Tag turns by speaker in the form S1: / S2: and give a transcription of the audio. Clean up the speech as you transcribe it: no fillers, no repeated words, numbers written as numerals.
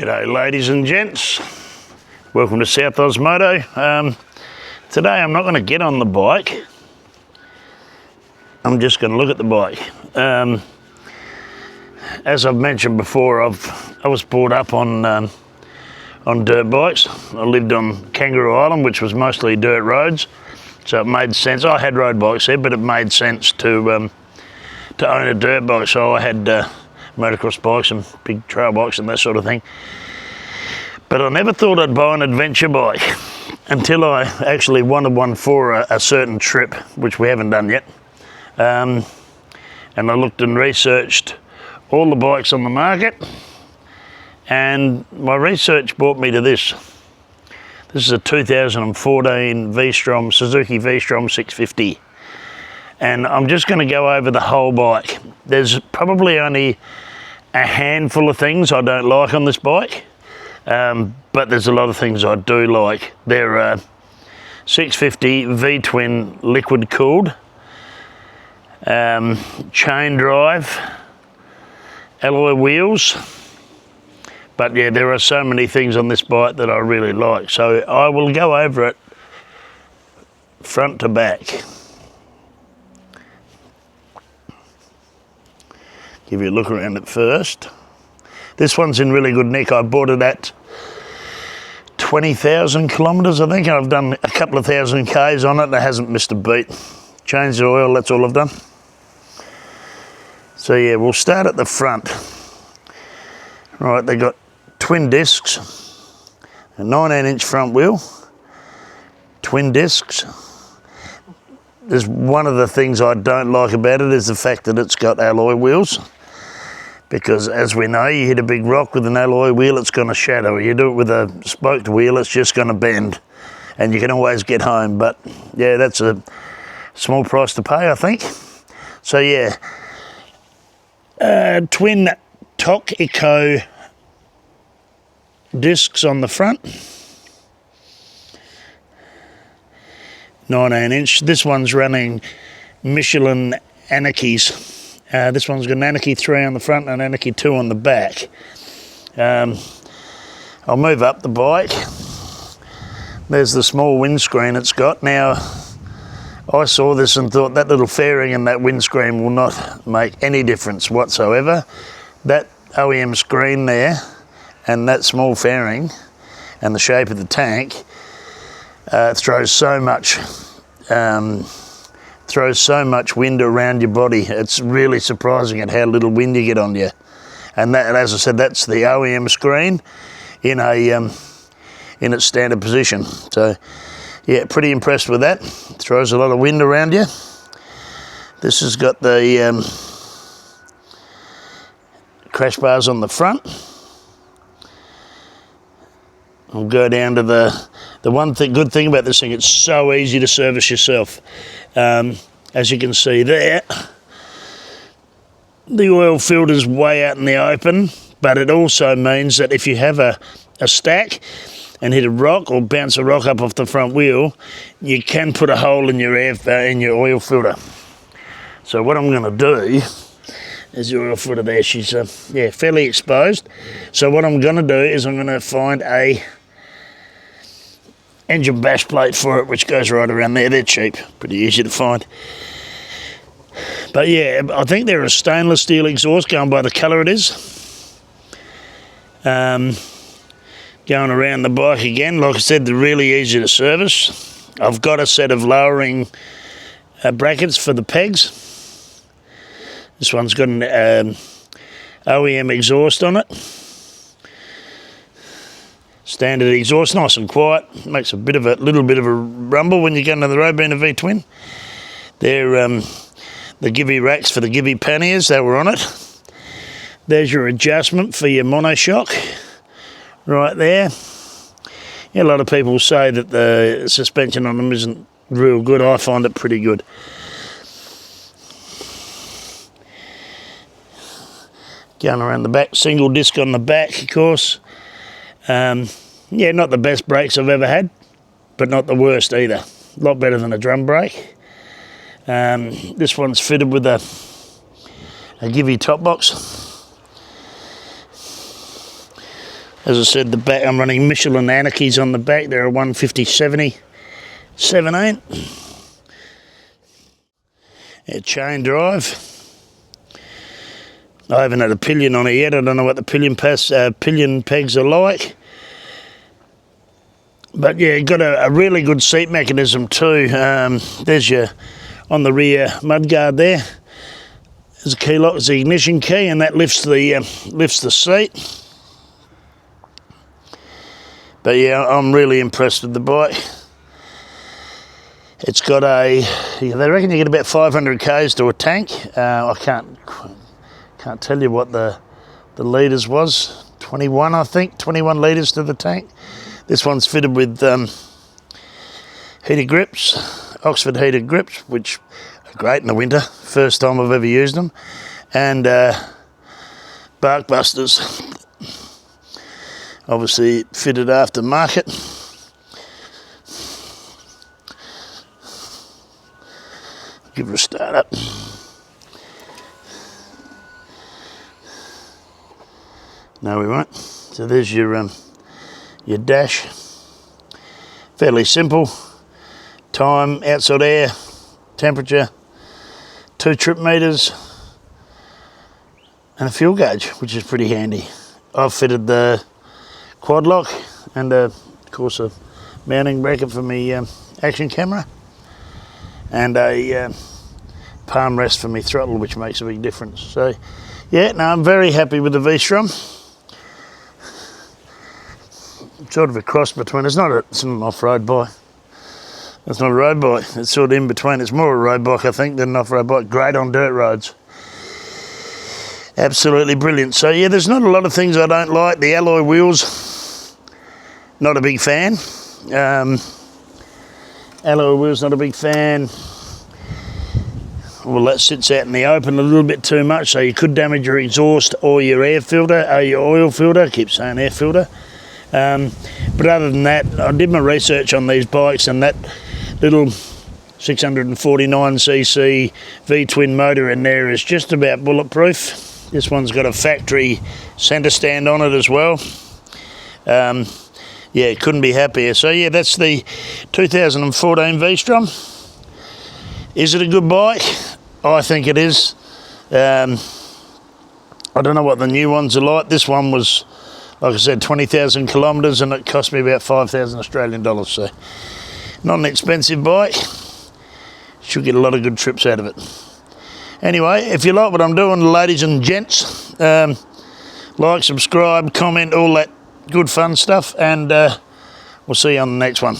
S1: G'day ladies and gents, welcome to South Oz Moto. Today I'm not going to get on the bike, I'm just going to look at the bike. As I've mentioned before, I was brought up on dirt bikes. I lived on Kangaroo Island, which was mostly dirt roads, so it made sense. I had road bikes there, but it made sense to own a dirt bike, so I had motocross bikes and big trail bikes and that sort of thing. But I never thought I'd buy an adventure bike until I actually wanted one for a certain trip, which we haven't done yet. And I looked and researched all the bikes on the market, and my research brought me to this. This is a 2014 VStrom, Suzuki VStrom 650. And I'm just going to go over the whole bike. There's probably only a handful of things I don't like on this bike, but there's a lot of things I do like. They're 650 V-twin liquid cooled, chain drive, alloy wheels. But yeah, there are so many things on this bike that I really like. So I will go over it front to back. Give you a look around it first. This one's in really good nick. I bought it at 20,000 kilometres, I think. I've done a couple of thousand Ks on it. It hasn't missed a beat. Changed the oil, that's all I've done. So yeah, we'll start at the front. Right, they got twin discs, a 19-inch front wheel, twin discs. There's one of the things I don't like about it is the fact that it's got alloy wheels. Because as we know, you hit a big rock with an alloy wheel, it's going to shatter. You do it with a spoked wheel, it's just going to bend. And you can always get home. But yeah, that's a small price to pay, I think. So yeah, twin Tok Eco discs on the front. 19-inch. This one's running Michelin Anarchies. This one's got an Anarchy 3 on the front and an Anarchy 2 on the back. I'll move up the bike. There's the small windscreen it's got. Now, I saw this and thought that little fairing in that windscreen will not make any difference whatsoever. That OEM screen there and that small fairing and the shape of the tank throws so much wind around your body. It's really surprising at how little wind you get on you. And that, as I said, that's the OEM screen in its standard position. So yeah, pretty impressed with that. Throws a lot of wind around you. This has got the crash bars on the front. We'll go down to the good thing about this thing, it's so easy to service yourself. As you can see there, the oil filter's way out in the open, but it also means that if you have a stack and hit a rock or bounce a rock up off the front wheel, you can put a hole in your oil filter. So what I'm going to do is the oil filter there, she's fairly exposed. So what I'm going to do is I'm going to find a engine bash plate for it, which goes right around there. They're cheap, pretty easy to find. But yeah, I think they're a stainless steel exhaust, going by the colour it is. Going around the bike again, like I said, they're really easy to service. I've got a set of lowering brackets for the pegs. This one's got an OEM exhaust on it. Standard exhaust, nice and quiet. Makes a little bit of a rumble when you go into the road being a V-twin. They're the Gibby racks for the Gibby panniers, they were on it. There's your adjustment for your monoshock, right there. Yeah, a lot of people say that the suspension on them isn't real good. I find it pretty good. Going around the back, single disc on the back, of course. Yeah, not the best brakes I've ever had, but not the worst either. A lot better than a drum brake. This one's fitted with a Gibby top box. As I said, the back, I'm running Michelin Anarchies on the back. They're a 150/70 17. Yeah, chain drive. I haven't had a pillion on it yet. I don't know what the pillion pegs are like. But yeah, got a really good seat mechanism too. There's your, on the rear mudguard there. There's a key lock, it's the ignition key, and that lifts the seat. But yeah, I'm really impressed with the bike. It's got a, they reckon you get about 500 k's to a tank. I can't tell you what the litres was. 21, I think, 21 litres to the tank. This one's fitted with heated grips, Oxford heated grips, which are great in the winter. First time I've ever used them. And bark busters. Obviously fitted aftermarket. Give her a start up. No, we won't. So there's your dash. Fairly simple. Time, outside air, temperature, 2 trip meters, and a fuel gauge, which is pretty handy. I've fitted the quad lock and of course a mounting bracket for my action camera, and a palm rest for my throttle, which makes a big difference. So yeah, no, I'm very happy with the VStrom. Sort of a cross between, it's not an off-road bike. It's not a road bike, it's sort of in between. It's more a road bike, I think, than an off-road bike. Great on dirt roads. Absolutely brilliant. So yeah, there's not a lot of things I don't like. The alloy wheels, not a big fan. Alloy wheels, not a big fan. Well, that sits out in the open a little bit too much, so you could damage your exhaust or your air filter, or your oil filter. I keep saying air filter. But other than that, I did my research on these bikes, and that little 649cc V-twin motor in there is just about bulletproof. This one's got a factory centre stand on it as well. Yeah, couldn't be happier. So yeah, that's the 2014 V-strom. Is it a good bike? I think it is. I don't know what the new ones are like. This one was, like I said, 20,000 kilometres, and it cost me about 5,000 Australian dollars. So not an expensive bike. Should get a lot of good trips out of it. Anyway, if you like what I'm doing, ladies and gents, like, subscribe, comment, all that good fun stuff, and we'll see you on the next one.